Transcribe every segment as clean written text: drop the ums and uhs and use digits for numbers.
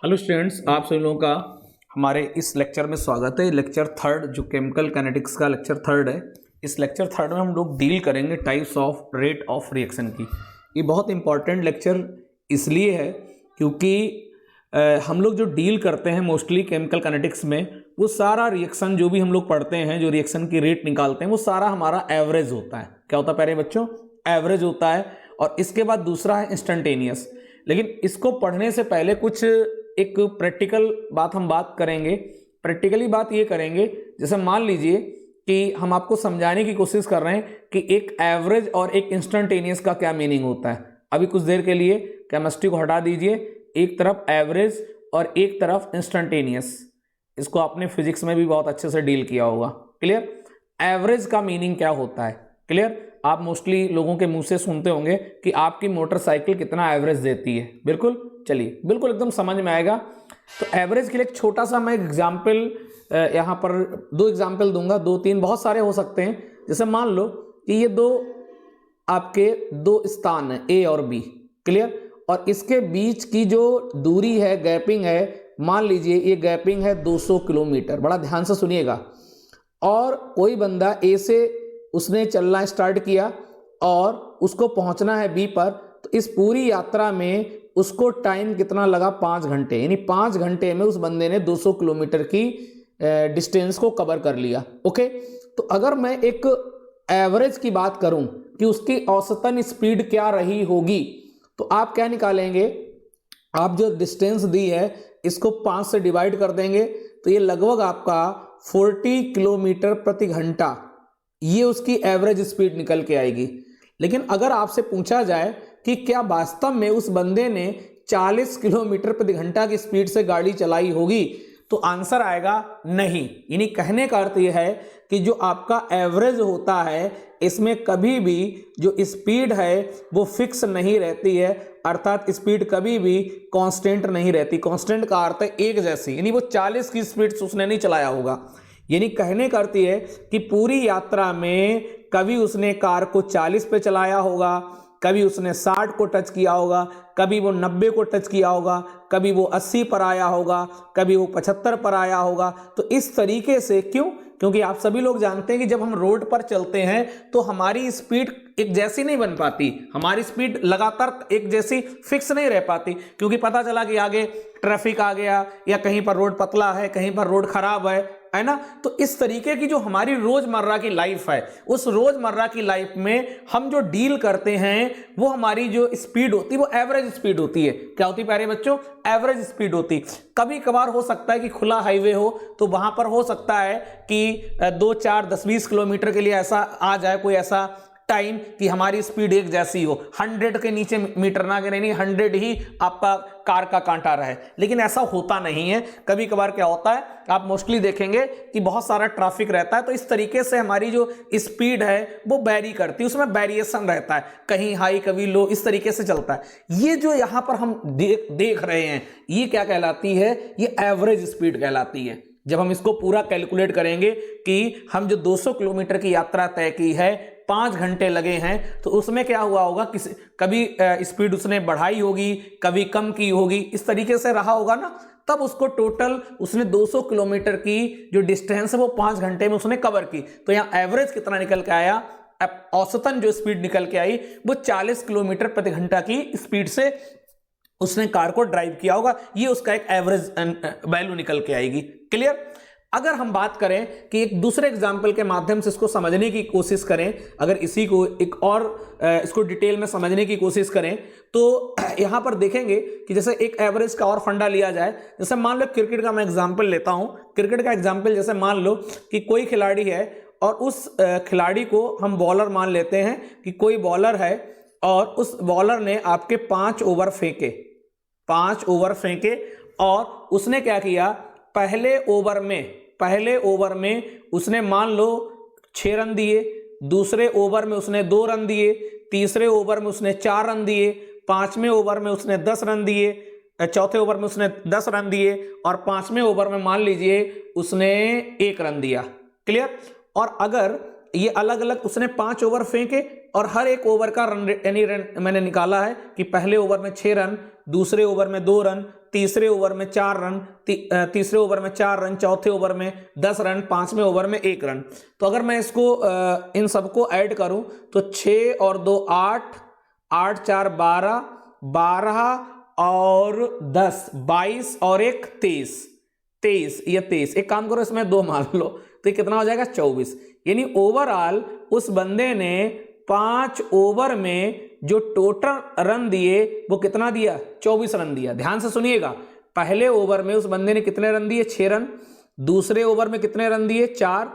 Hello students, आप सभी लोगों का हमारे इस लेक्चर में स्वागत है। लेक्चर थर्ड जो केमिकल काइनेटिक्स का लेक्चर थर्ड है। इस लेक्चर थर्ड में हम लोग डील करेंगे types of rate of reaction की। ये बहुत इंपॉर्टेंट लेक्चर इसलिए है क्योंकि हम लोग जो डील करते हैं मोस्टली केमिकल काइनेटिक्स में, वो सारा रिएक्शन जो भी हम लोग पढ़ते हैं, जो रिएक्शन की रेट निकालते हैं, वो सारा हमारा एवरेज होता है। क्या होता है प्यारे बच्चों? एवरेज होता है। और इसके बाद दूसरा है इंस्टेंटेनियस। लेकिन इसको पढ़ने से पहले कुछ एक प्रैक्टिकल बात हम बात करेंगे। प्रैक्टिकली बात ये करेंगे, जैसे मान लीजिए कि हम आपको समझाने की कोशिश कर रहे हैं कि एक एवरेज और एक इंस्टेंटेनियस का क्या मीनिंग होता है। अभी कुछ देर के लिए केमिस्ट्री को हटा दीजिए, एक तरफ एवरेज और एक तरफ इंस्टेंटेनियस। इसको आपने फिजिक्स में भी बहुत अच्छे से डील किया होगा। क्लियर? एवरेज का मीनिंग क्या होता है? क्लियर? आप मोस्टली लोगों के मुंह से सुनते होंगे कि आपकी मोटरसाइकिल कितना एवरेज देती है। बिल्कुल, चलिए बिल्कुल एकदम समझ में आएगा। तो एवरेज के लिए एक छोटा सा मैं एग्जाम्पल यहाँ पर दो एग्जाम्पल दूंगा, दो तीन, बहुत सारे हो सकते हैं। जैसे मान लो कि ये आपके दो स्थान है ए और बी। क्लियर? और इसके बीच की जो दूरी है, गैपिंग है, मान लीजिए ये गैपिंग है 200 किलोमीटर। बड़ा ध्यान से सुनिएगा। और कोई बंदा ए से उसने चलना स्टार्ट किया और उसको पहुंचना है बी पर, तो इस पूरी यात्रा में उसको टाइम कितना लगा? 5 घंटे। यानी 5 घंटे में उस बंदे ने 200 किलोमीटर की डिस्टेंस को कवर कर लिया। ओके, तो अगर मैं एक एवरेज की बात करूं कि उसकी औसतन स्पीड क्या रही होगी, तो आप क्या निकालेंगे? आप जो डिस्टेंस दी है इसको 5 से डिवाइड कर देंगे, तो ये लगभग आपका 40 किलोमीटर प्रति घंटा, ये उसकी एवरेज स्पीड निकल के आएगी। लेकिन अगर आपसे पूछा जाए कि क्या वास्तव में उस बंदे ने 40 किलोमीटर प्रति घंटा की स्पीड से गाड़ी चलाई होगी, तो आंसर आएगा नहीं। यानी कहने का अर्थ यह है कि जो आपका एवरेज होता है, इसमें कभी भी जो स्पीड है वो फिक्स नहीं रहती है, अर्थात स्पीड कभी भी कांस्टेंट नहीं रहती। कांस्टेंट का अर्थ है एक जैसी, यानी वो 40 की स्पीड से उसने नहीं चलाया होगा। यानी कहने का अर्थ है कि पूरी यात्रा में कभी उसने कार को 40 पे चलाया होगा, कभी उसने 60 को टच किया होगा, कभी वो 90 को टच किया होगा, कभी वो 80 पर आया होगा, कभी वो 75 पर आया होगा। तो इस तरीके से, क्यों? क्योंकि आप सभी लोग जानते हैं कि जब हम रोड पर चलते हैं तो हमारी स्पीड एक जैसी नहीं बन पाती, हमारी स्पीड लगातार एक जैसी फिक्स नहीं रह पाती, क्योंकि पता चला कि आगे ट्रैफिक आ गया, या कहीं पर रोड पतला है, कहीं पर रोड खराब है ना। तो इस तरीके की जो हमारी रोजमर्रा की लाइफ है, उस रोजमर्रा की लाइफ में हम जो डील करते हैं, वो हमारी जो स्पीड होती है वो एवरेज स्पीड होती है। क्या होती है प्यारे बच्चों? एवरेज स्पीड होती। कभी कभार हो सकता है कि खुला हाईवे हो, तो वहां पर हो सकता है कि 2, 4, 10, 20 किलोमीटर के लिए ऐसा आ जाए कोई ऐसा टाइम कि हमारी स्पीड एक जैसी हो, 100 के नीचे मीटर ना गिरे, नहीं 100 ही आपका कार का कांटा रहे। लेकिन ऐसा होता नहीं है। कभी कभार क्या होता है, आप मोस्टली देखेंगे कि बहुत सारा ट्रैफिक रहता है, तो इस तरीके से हमारी जो स्पीड है वो वेरी करती है, उसमें वेरिएशन रहता है, कहीं हाई कभी लो, इस तरीके से चलता है। ये जो यहां पर हम देख रहे हैं, ये क्या कहलाती है? ये एवरेज स्पीड कहलाती है। जब हम इसको पूरा कैलकुलेट करेंगे कि हम जो 200 किलोमीटर की यात्रा तय की है, 5 घंटे लगे हैं, तो उसमें क्या हुआ होगा? कभी स्पीड उसने बढ़ाई होगी, कभी कम की होगी, इस तरीके से रहा होगा ना। तब उसको टोटल उसने 200 किलोमीटर की जो डिस्टेंस है वो 5 घंटे में उसने कवर की। तो यहाँ एवरेज कितना निकल के आया? औसतन जो स्पीड निकल के आई वो 40 किलोमीटर प्रति घंटा की स्पीड से उसने कार को ड्राइव किया होगा। ये उसका एक एवरेज वैल्यू निकल के आएगी। क्लियर? अगर हम बात करें कि एक दूसरे एग्जाम्पल के माध्यम से इसको समझने की कोशिश करें, अगर इसी को एक और इसको डिटेल में समझने की कोशिश करें, तो यहां पर देखेंगे कि जैसे एक एवरेज का और फंडा लिया जाए। जैसे मान लो क्रिकेट का मैं एग्जाम्पल लेता हूं। क्रिकेट का एग्जाम्पल जैसे मान लो कि कोई खिलाड़ी है और उस खिलाड़ी को हम बॉलर मान लेते हैं कि कोई बॉलर है और उस बॉलर ने आपके 5 ओवर फेंके और उसने क्या किया? पहले ओवर में उसने मान लो 6 रन दिए, दूसरे ओवर में उसने 2 रन दिए, तीसरे ओवर में उसने 4 रन दिए, 5वें ओवर में उसने 10 रन दिए, चौथे ओवर में उसने 10 रन दिए, और 5वें ओवर में मान लीजिए उसने 1 रन दिया। क्लियर? और अगर ये अलग अलग उसने 5 ओवर फेंके और हर एक ओवर का रन मैंने निकाला है कि पहले ओवर में 6 रन, दूसरे ओवर में 2 रन, तीसरे ओवर में 4 रन, तीसरे ओवर में 4 रन, चौथे ओवर में 10 रन, पांचवें ओवर में 1 रन। तो अगर मैं इसको इन सबको ऐड करूं तो 6 और 2 8, 8 4 12, 12 और 10 22 और 1 23, 23 ये 23। एक काम करो इसमें 2 मान लो तो ये कितना हो जाएगा 24। यानी ओवरऑल उस बंदे ने 5 ओवर में जो टोटल रन दिए वो कितना दिया, 24 रन दिया। ध्यान से सुनिएगा, पहले ओवर में उस बंदे ने कितने रन दिए, 6 रन। दूसरे ओवर में कितने रन दिए, 4।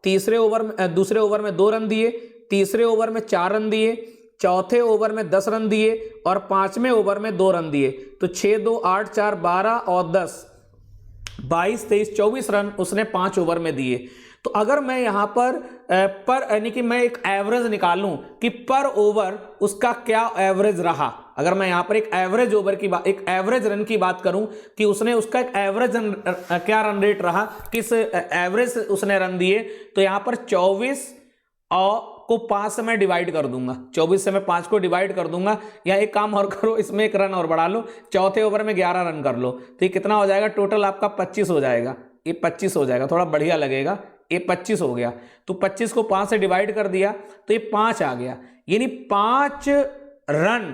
तीसरे ओवर में दूसरे ओवर में 2 रन दिए। तीसरे ओवर में 4 रन दिए। चौथे ओवर में 10 रन दिए और पांचवें ओवर में 2 रन दिए। तो 6 2 8 4 12 और 10 22 23 24 रन उसने 5 ओवर में दिए। तो अगर मैं यहां पर यानी कि मैं एक एवरेज निकालूं कि पर ओवर उसका क्या एवरेज रहा, अगर मैं यहां पर एक एवरेज ओवर की बात, एक एवरेज रन की बात करूं कि उसने उसका एक एवरेज क्या रन रेट रहा, किस एवरेज उसने रन दिए, तो यहां पर 24 को 5 से मैं डिवाइड कर दूंगा। 24 से मैं 5 को डिवाइड कर दूंगा। या एक काम और करो, इसमें 1 रन और बढ़ा लो, चौथे ओवर में 11 रन कर लो। तो ये कितना हो जाएगा, टोटल आपका 25 हो जाएगा। ये 25 हो जाएगा, थोड़ा बढ़िया लगेगा। ये 25 हो गया। तो 25 को 5 से डिवाइड कर दिया तो ये 5 आ गया। यानी 5 रन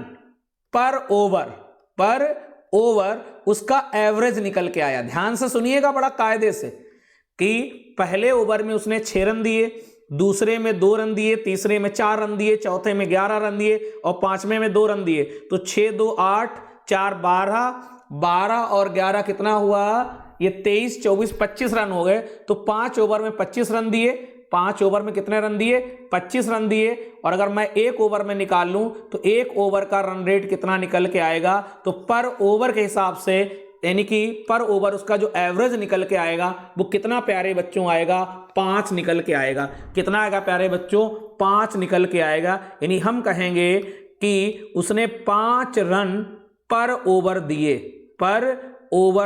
पर ओवर उसका एवरेज निकल के आया। ध्यान से सुनिएगा बड़ा कायदे से कि पहले ओवर में उसने 6 रन दिए, दूसरे में 2 रन दिए, तीसरे में 4 रन दिए, चौथे में 11 रन दिए और पांचवें में 2 रन दिए। तो 6 2 8 4 12, 12 और 11 कितना हुआ, ये 23 24 25 रन हो गए। तो 5 ओवर में 25 रन दिए। 5 ओवर में कितने रन दिए, 25 रन दिए। और अगर मैं 1 ओवर में निकाल लूं तो 1 ओवर का रन रेट कितना निकल के आएगा, तो पर ओवर के हिसाब से यानी कि पर ओवर उसका जो एवरेज निकल के आएगा वो कितना प्यारे बच्चों आएगा, 5 निकल के आएगा। कितना आएगा प्यारे बच्चों, 5 निकल के आएगा। यानी हम कहेंगे कि उसने 5 रन पर ओवर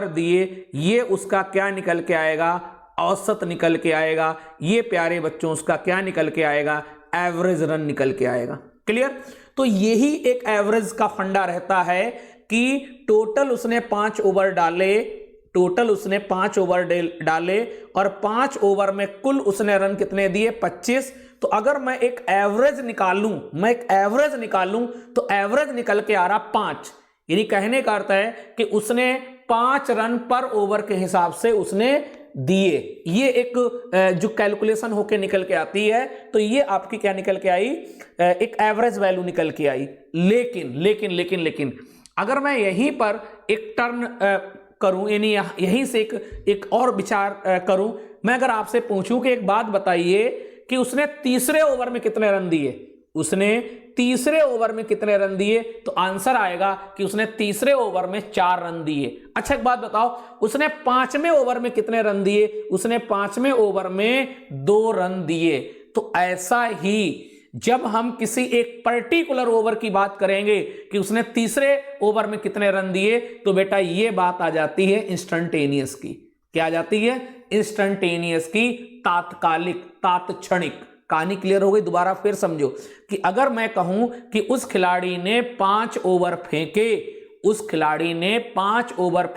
दिए, ये उसका क्या निकल के आएगा, औसत निकल के आएगा। ये प्यारे बच्चों उसका क्या निकल के आएगा, एवरेज रन निकल के आएगा। क्लियर। तो यही एक एवरेज का फंडा रहता है कि टोटल उसने 5 ओवर डाले और 5 ओवर में कुल उसने रन कितने दिए, 25। तो अगर मैं एक एवरेज निकालूं तो एवरेज निकल के आ रहा 5। यानी कहने का अर्थ है कि उसने 5 रन पर ओवर के हिसाब से उसने दिए। ये एक जो कैलकुलेशन होके निकल के आती है, तो ये आपकी क्या निकल के आई, एक एवरेज वैल्यू निकल के आई। लेकिन अगर मैं यहीं पर एक टर्न करूं, यानी यहीं से एक और विचार करूं, मैं अगर आपसे पूछूं कि एक बात बताइए कि उसने तीसरे ओवर में कितने रन दिए, तो आंसर आएगा कि उसने तीसरे ओवर में 4 रन दिए। अच्छा एक बात बताओ, उसने 5वें ओवर में कितने रन दिए, उसने 5वें ओवर में 2 रन दिए। तो ऐसा ही जब हम किसी एक पर्टिकुलर ओवर की बात करेंगे कि उसने तीसरे ओवर में कितने रन दिए, तो बेटा ये बात आ जाती है इंस्टेंटेनियस की। क्या आ जाती है, इंस्टेंटेनियस की, तात्कालिक, तात्क्षणिक। कहानी क्लियर हो गई। दोबारा फिर समझो कि अगर मैं कहूं कि उस खिलाड़ी ने 5 ओवर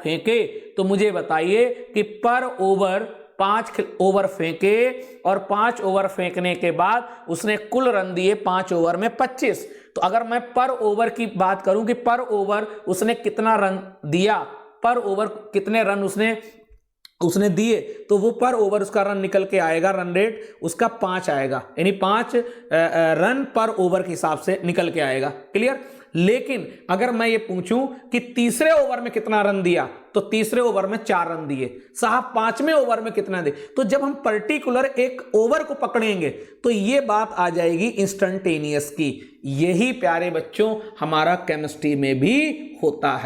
फेंके, तो मुझे बताइए कि पर ओवर 5 ओवर फेंके और 5 ओवर फेंकने के बाद उसने कुल रन दिए 5 ओवर में 25। तो अगर मैं पर ओवर की बात करूं कि पर ओवर उसने कितना रन दिया, पर ओवर कितने रन उसने दिए, तो वो पर ओवर उसका रन निकल के आएगा, रन रेट उसका 5 आएगा। यानी 5 रन पर ओवर के हिसाब से निकल के आएगा। क्लियर। लेकिन अगर मैं ये पूछूं कि तीसरे ओवर में कितना रन दिया, तो तीसरे ओवर में 4 रन दिए। साहब 5वें ओवर में कितना दिए, तो जब हम पर्टिकुलर एक ओवर को पकड़ेंगे तो ये बात आ जाएगी इंस्टेंटेनियस की। यही प्यारे बच्चों हमारा केमिस्ट्री में भी होता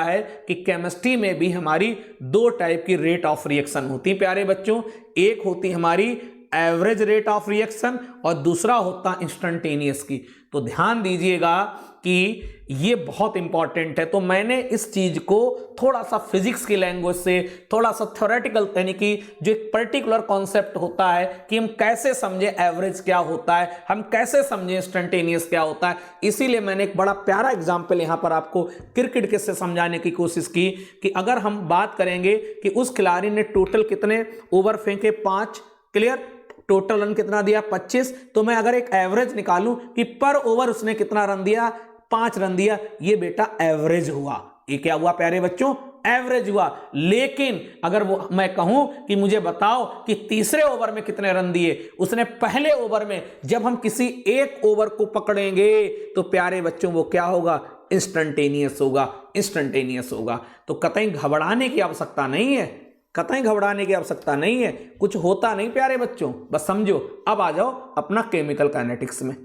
है। कि केमिस्ट्री में भी हमारी 2 टाइप की रेट ऑफ रिएक्शन होती है प्यारे बच्चों। एक होती हमारी एवरेज रेट ऑफ रिएक्शन और दूसरा होता इंस्टेंटेनियस की। तो ध्यान दीजिएगा कि ये बहुत इंपॉर्टेंट है। तो मैंने इस चीज को थोड़ा सा फिजिक्स की लैंग्वेज से, थोड़ा सा थ्योरेटिकल, यानी कि जो एक पर्टिकुलर कॉन्सेप्ट होता है कि हम कैसे समझे एवरेज क्या होता है, हम कैसे समझे इंस्टेंटेनियस क्या होता है, इसीलिए मैंने एक बड़ा प्यारा एग्जाम्पल यहां पर आपको क्रिकेट के से समझाने की कोशिश की कि अगर हम बात करेंगे कि उस खिलाड़ी ने टोटल कितने ओवर फेंके, 5, क्लियर, टोटल रन कितना दिया 25, तो मैं अगर एक एवरेज निकालूं कि पर ओवर उसने कितना रन दिया, 5 रन दिया, ये बेटा एवरेज हुआ। ये क्या हुआ प्यारे बच्चों, एवरेज हुआ। लेकिन अगर वो मैं कहूं कि मुझे बताओ कि तीसरे ओवर में कितने रन दिए, उसने पहले ओवर में, जब हम किसी एक ओवर को पकड़ेंगे तो प्यारे बच्चों वो क्या होगा, इंस्टेंटेनियस होगा, इंस्टेंटेनियस होगा। तो कतई घबराने की आवश्यकता नहीं है, कतई घबराने की आवश्यकता नहीं है, कुछ होता नहीं प्यारे बच्चों, बस समझो। अब आ जाओ अपना केमिकल काइनेटिक्स में।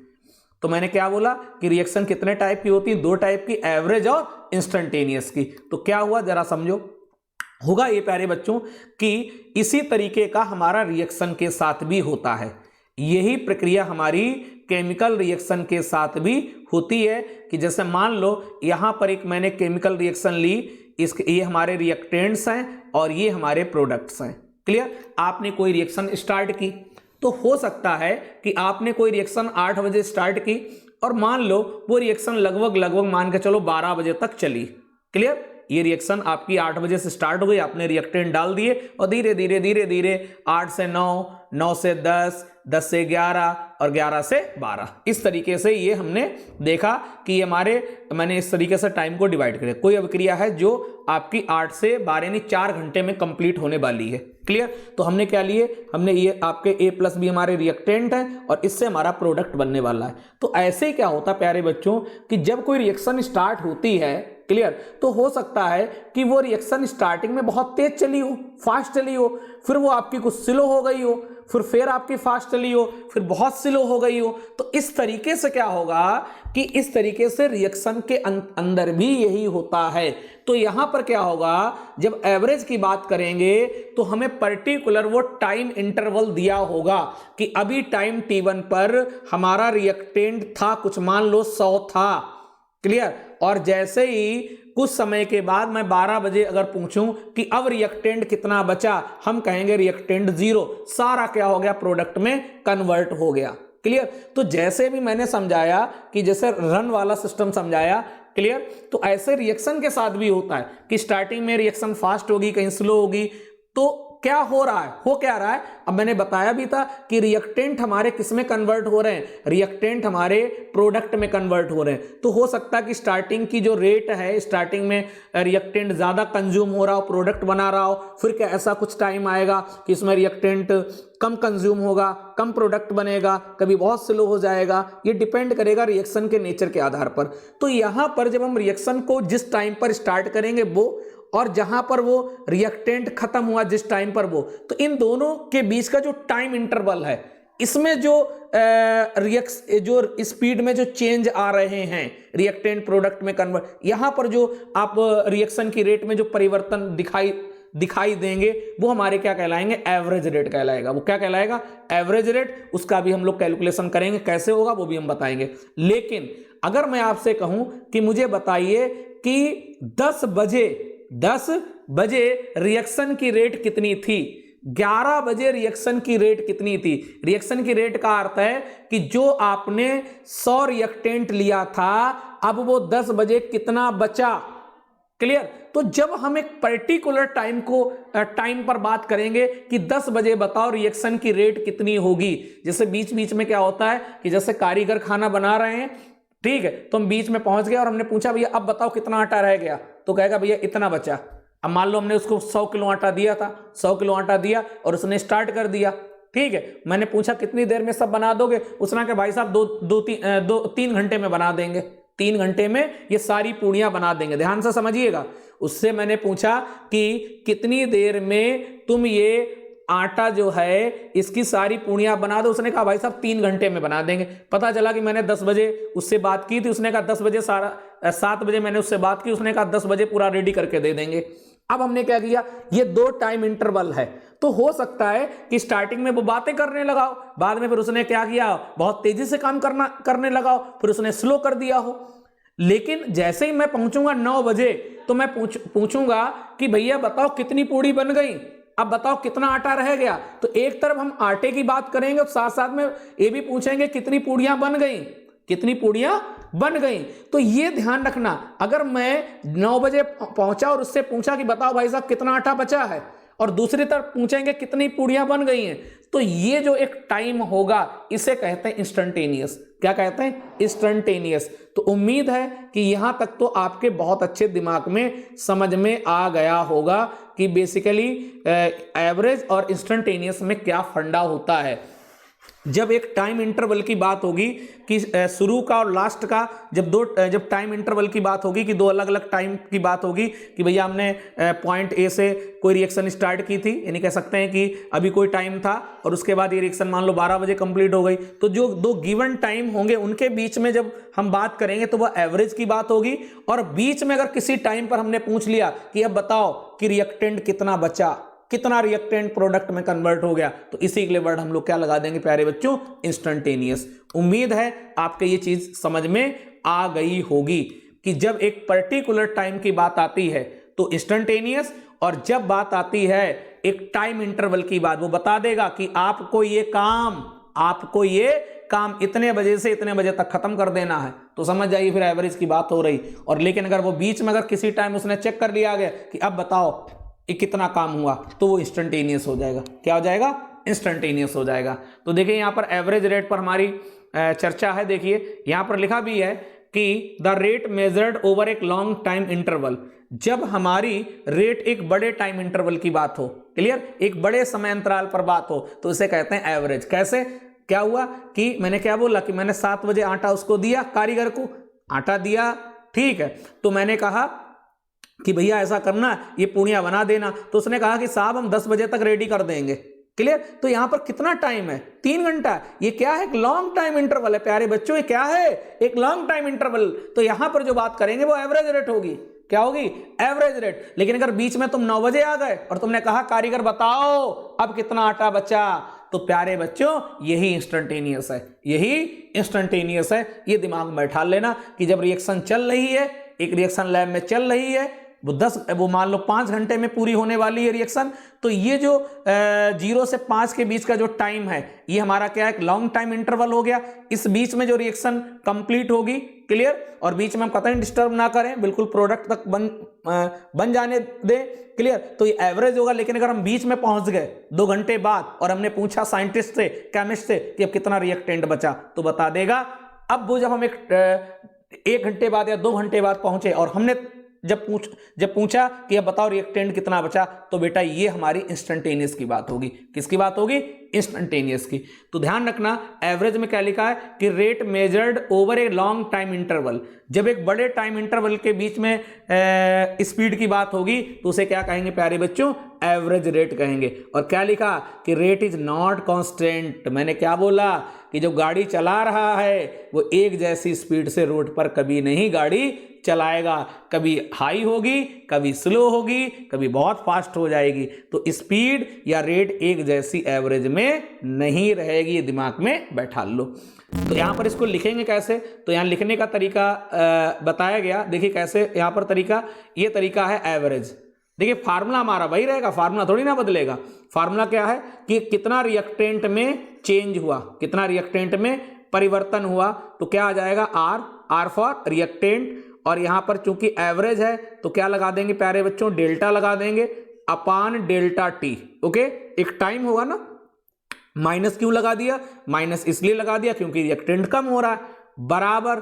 तो मैंने क्या बोला कि रिएक्शन कितने टाइप की होती है, 2 टाइप की, एवरेज और इंस्टेंटेनियस की। तो क्या हुआ जरा समझो, होगा ये प्यारे बच्चों कि इसी तरीके का हमारा रिएक्शन के साथ भी होता है। यही प्रक्रिया हमारी केमिकल रिएक्शन के साथ भी होती है कि जैसे मान लो यहां पर एक मैंने केमिकल रिएक्शन ली, ये हमारे रिएक्टेंट्स हैं और ये हमारे प्रोडक्ट्स हैं, क्लियर। आपने कोई रिएक्शन स्टार्ट की, तो हो सकता है कि आपने कोई रिएक्शन 8 बजे स्टार्ट की और मान लो वो रिएक्शन लगभग मान के चलो 12 बजे तक चली, क्लियर। ये रिएक्शन आपकी 8 बजे से स्टार्ट हो गई, आपने रिएक्टेंट डाल दिए और धीरे धीरे 8 से 9, 9 से 10, 10 से 11 और 11 से 12, इस तरीके से ये हमने देखा कि मैंने इस तरीके से टाइम को डिवाइड किया। कोई अभिक्रिया है जो आपकी 8 से 12 यानी 4 घंटे में कंप्लीट होने वाली है, क्लियर। तो हमने क्या लिए, हमने ये आपके A+ भी हमारे रिएक्टेंट है और इससे हमारा प्रोडक्ट बनने वाला है। तो ऐसे ही क्या होता है प्यारे बच्चों कि जब कोई रिएक्शन स्टार्ट होती है, क्लियर, तो हो सकता है कि वो रिएक्शन स्टार्टिंग में बहुत तेज चली हो, फास्ट चली हो, फिर वो आपकी कुछ स्लो हो गई हो, फिर आपकी फास्ट चली हो, फिर बहुत स्लो हो गई हो। तो इस तरीके से क्या होगा कि इस तरीके से रिएक्शन के अंदर भी यही होता है। तो यहां पर क्या होगा, जब एवरेज की बात करेंगे तो हमें पर्टिकुलर वो टाइम इंटरवल दिया होगा कि अभी टाइम T1 पर हमारा रिएक्टेंट था कुछ मान लो 100 था, क्लियर। और जैसे ही कुछ समय के बाद मैं 12 बजे अगर पूछूं कि अब रिएक्टेंट कितना बचा, हम कहेंगे रिएक्टेंट 0, सारा क्या हो गया, प्रोडक्ट में कन्वर्ट हो गया, क्लियर। तो जैसे भी मैंने समझाया कि जैसे रन वाला सिस्टम समझाया, क्लियर, तो ऐसे रिएक्शन के साथ भी होता है कि स्टार्टिंग में रिएक्शन फास्ट होगी, कहीं स्लो होगी। तो क्या हो रहा है, हो क्या रहा है, अब मैंने बताया भी था कि रिएक्टेंट हमारे किस में कन्वर्ट हो रहे हैं, रिएक्टेंट हमारे प्रोडक्ट में कन्वर्ट हो रहे हैं। तो हो सकता है कि स्टार्टिंग की जो रेट है, स्टार्टिंग में रिएक्टेंट ज्यादा कंज्यूम हो रहा हो, प्रोडक्ट बना रहा हो, फिर क्या ऐसा कुछ टाइम आएगा कि इसमें रिएक्टेंट कम कंज्यूम होगा, कम प्रोडक्ट बनेगा, कभी बहुत स्लो हो जाएगा। ये डिपेंड करेगा रिएक्शन के नेचर के आधार पर। तो यहां पर जब हम रिएक्शन को जिस टाइम पर स्टार्ट करेंगे वो, और जहां पर वो रिएक्टेंट खत्म हुआ जिस टाइम पर वो, तो इन दोनों के बीच का जो टाइम इंटरवल है, इसमें जो स्पीड में जो चेंज आ रहे हैं रिएक्टेंट प्रोडक्ट में कन्वर्ट, यहां पर जो आप रिएक्शन की रेट में जो परिवर्तन दिखाई देंगे वो हमारे क्या कहलाएंगे, एवरेज रेट कहलाएगा। वो क्या कहलाएगा, एवरेज रेट। उसका भी हम लोग कैलकुलेशन करेंगे, कैसे होगा वो भी हम बताएंगे। लेकिन अगर मैं आपसे कहूं कि मुझे बताइए कि 10 बजे रिएक्शन की रेट कितनी थी, 11 बजे रिएक्शन की रेट कितनी थी। रिएक्शन की रेट का अर्थ है कि जो आपने 100 रिएक्टेंट लिया था, अब वो 10 बजे कितना बचा, क्लियर। तो जब हम एक पर्टिकुलर टाइम पर बात करेंगे कि 10 बजे बताओ रिएक्शन की रेट कितनी होगी, जैसे बीच बीच में क्या होता है कि जैसे कारीगर खाना बना रहे हैं, ठीक है, तो हम बीच में पहुंच गए और हमने पूछा भैया अब बताओ कितना आटा रह गया, तो कहेगा भैया इतना बचा। अब मान लो हमने उसको 100 किलो आटा दिया था, 100 किलो आटा दिया और उसने स्टार्ट कर दिया, ठीक है। मैंने पूछा कितनी देर में सब बना दोगे, उसने कहा भाई साहब 3 घंटे में बना देंगे, 3 घंटे में ये सारी पूड़ियां बना देंगे। ध्यान से समझिएगा। उससे मैंने पूछा कि कितनी देर में तुम ये आटा जो है इसकी सारी पूड़ियां बना दो, उसने कहा भाई साहब 3 घंटे में बना देंगे। पता चला कि मैंने 10 बजे उससे बात की थी, उसने कहा 10 बजे 7 बजे मैंने उससे बात की, उसने कहा 10 बजे पूरा रेडी करके दे देंगे। अब हमने क्या किया, ये 2 टाइम इंटरवल है, तो हो सकता है कि स्टार्टिंग में वो बातें करने लगा हो, बाद में फिर उसने क्या किया, बहुत तेजी से काम करने लगा हो, फिर उसने स्लो कर दिया हो। लेकिन जैसे ही मैं पहुंचूंगा 9 बजे तो मैं पूछूंगा कि भैया बताओ कितनी पूड़ी बन गई, अब बताओ कितना आटा रह गया। तो एक तरफ हम आटे की बात करेंगे और साथ साथ में ये भी पूछेंगे कितनी पूड़ियां बन गई, कितनी पूड़ियां बन गई। तो ये ध्यान रखना, अगर मैं 9 बजे पहुंचा और उससे पूछा कि बताओ भाई साहब कितना आटा बचा है, और दूसरी तरफ पूछेंगे कितनी पूड़ियां बन गई हैं, तो ये जो एक टाइम होगा इसे कहते हैं इंस्टेंटेनियस। क्या कहते हैं? इंस्टेंटेनियस। तो उम्मीद है कि यहां तक तो आपके बहुत अच्छे दिमाग में समझ में आ गया होगा कि बेसिकली एवरेज और इंस्टेंटेनियस में क्या फंडा होता है। जब एक टाइम इंटरवल की बात होगी कि शुरू का और लास्ट का, जब टाइम इंटरवल की बात होगी कि 2 अलग अलग टाइम की बात होगी कि भैया हमने पॉइंट ए से कोई रिएक्शन स्टार्ट की थी, यानी कह सकते हैं कि अभी कोई टाइम था और उसके बाद ये रिएक्शन मान लो 12 बजे कंप्लीट हो गई, तो जो 2 गिवन टाइम होंगे उनके बीच में जब हम बात करेंगे तो वह एवरेज की बात होगी। और बीच में अगर किसी टाइम पर हमने पूछ लिया कि अब बताओ कि रिएक्टेंट कितना बचा, कितना रिएक्टेंट प्रोडक्ट में कन्वर्ट हो गया, तो इसी के लिए वर्ड हम लोग क्या लगा देंगे प्यारे बच्चों? इंस्टेंटेनियस। उम्मीद है आपके ये चीज समझ में आ गई होगी कि जब एक पर्टिकुलर टाइम की बात आती है तो इंस्टेंटेनियस, और जब बात आती है एक टाइम इंटरवल की बात, वो बता देगा कि आपको ये काम इतने बजे से इतने बजे तक खत्म कर देना है, तो समझ जाइए फिर एवरेज की बात हो रही। और लेकिन अगर वो बीच में अगर किसी टाइम उसने चेक कर लिया गया कि अब बताओ ये कितना काम हुआ, तो वो इंस्टेंटेनियस हो जाएगा। क्या हो जाएगा? इंस्टेंटेनियस हो जाएगा। तो देखिए यहां पर एवरेज रेट पर हमारी चर्चा है। देखिए यहां पर लिखा भी है कि द रेट मेजर्ड ओवर एक लॉन्ग टाइम इंटरवल, जब हमारी रेट एक बड़े टाइम इंटरवल की बात हो, क्लियर, एक बड़े समय अंतराल पर बात हो, तो इसे कहते हैं एवरेज। कैसे? क्या हुआ कि मैंने क्या बोला कि मैंने 7 बजे आटा उसको दिया, कारीगर को आटा दिया, ठीक है, तो मैंने कहा कि भैया ऐसा करना, ये पूड़ियां बना देना, तो उसने कहा कि साहब हम 10 बजे तक रेडी कर देंगे, क्लियर। तो यहां पर कितना टाइम है? 3 घंटा। ये क्या है? एक लॉन्ग टाइम इंटरवल है प्यारे बच्चों, ये क्या है? एक लॉन्ग टाइम इंटरवल। तो यहां पर जो बात करेंगे वो एवरेज रेट होगी। क्या होगी? Average rate. लेकिन अगर बीच में तुम 9 बजे आ गए और तुमने कहा कारीगर बताओ अब कितना आटा बचा, तो प्यारे बच्चों यही इंस्टेंटेनियस है, यही इंस्टेंटेनियस है। ये दिमाग में बैठा लेना कि जब रिएक्शन चल रही है, एक रिएक्शन लैब में चल रही है, वो मान लो 5 घंटे में पूरी होने वाली है रिएक्शन, तो ये जो 0 से 5 के बीच का जो टाइम है, ये हमारा क्या है? एक लॉन्ग टाइम इंटरवल हो गया। इस बीच में जो रिएक्शन कंप्लीट होगी, क्लियर, और बीच में हम कतई डिस्टर्ब ना करें, बिल्कुल प्रोडक्ट तक बन जाने दें, क्लियर, तो ये एवरेज होगा। लेकिन अगर हम बीच में पहुंच गए 2 घंटे बाद और हमने पूछा साइंटिस्ट से, केमिस्ट से कि अब कितना रिएक्टेंट बचा, तो बता देगा। अब वो जब हम 1 घंटे बाद या 2 घंटे बाद पहुंचे और हमने जब पूछा कि अब बताओ रिएक्टेंट कितना बचा, तो बेटा ये हमारी इंस्टेंटेनियस की बात होगी। किसकी बात होगी? इंस्टेंटेनियस की। तो ध्यान रखना एवरेज में क्या लिखा है कि rate measured over a long time interval, जब एक बड़े टाइम इंटरवल के बीच में स्पीड की बात होगी तो उसे क्या कहेंगे प्यारे बच्चों? एवरेज रेट कहेंगे। और क्या लिखा कि रेट इज नॉट कांस्टेंट। मैंने क्या बोला कि जो गाड़ी चला रहा है वो एक जैसी स्पीड से रोड पर कभी नहीं गाड़ी चलाएगा, कभी हाई होगी, कभी स्लो होगी, कभी बहुत फास्ट हो जाएगी। तो स्पीड या रेट एक जैसी एवरेज में नहीं रहेगी, दिमाग में बैठा लो। तो यहां पर इसको लिखेंगे कैसे? तो यहां लिखने का तरीका बताया गया। देखिए कैसे यहां पर तरीका, ये तरीका है एवरेज। देखिए फार्मूला हमारा वही रहेगा, फार्मूला थोड़ी ना बदलेगा। फार्मूला क्या है कि कितना रिएक्टेंट में चेंज हुआ, कितना रिएक्टेंट में परिवर्तन हुआ, तो क्या आ जाएगा? R for reactant. और यहां पर चूंकि एवरेज है तो क्या लगा देंगे प्यारे बच्चों? डेल्टा लगा देंगे अपान डेल्टा टी। ओके, एक टाइम होगा ना, माइनस क्यों लगा दिया? माइनस इसलिए लगा दिया क्योंकि रिएक्टेंट कम हो रहा है, बराबर।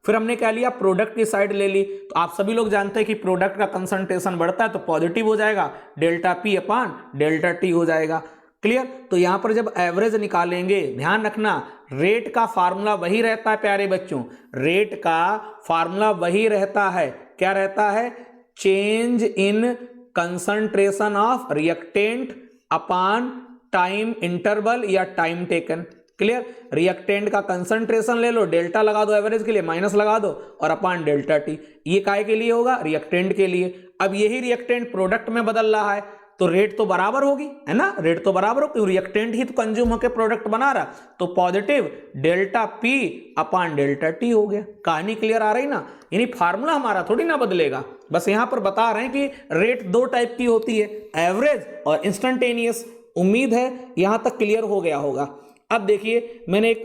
फिर हमने क्या लिया? प्रोडक्ट की साइड ले ली। तो आप सभी लोग जानते हैं कि प्रोडक्ट का कंसंट्रेशन बढ़ता है तो पॉजिटिव हो जाएगा, डेल्टा पी अपान डेल्टा टी हो जाएगा, क्लियर। तो यहां पर जब एवरेज निकालेंगे, ध्यान रखना रेट का फार्मूला वही रहता है प्यारे बच्चों, रेट का फार्मूला वही रहता है। क्या रहता है? Change in concentration of reactant upon time interval या टाइम टेकन, क्लियर। रिएक्टेंट का कंसंट्रेशन ले लो, डेल्टा लगा दो एवरेज के लिए, माइनस लगा दो और अपान डेल्टा टी। ये काय के लिए होगा? रिएक्टेंट के लिए। अब यही रिएक्टेंट प्रोडक्ट में बदल रहा है तो रेट तो बराबर होगी, है ना, रेट तो बराबर हो, क्योंकि रिएक्टेंट ही तो कंज्यूम होकर प्रोडक्ट बना रहा, तो positive delta P upon delta T हो गया। कहानी क्लियर आ रही ना, यानी फार्मूला हमारा थोड़ी ना बदलेगा, बस यहां पर बता रहे हैं कि रेट दो टाइप की होती है, एवरेज और इंस्टेंटेनियस। उम्मीद है यहां तक क्लियर हो गया होगा। अब देखिए मैंने एक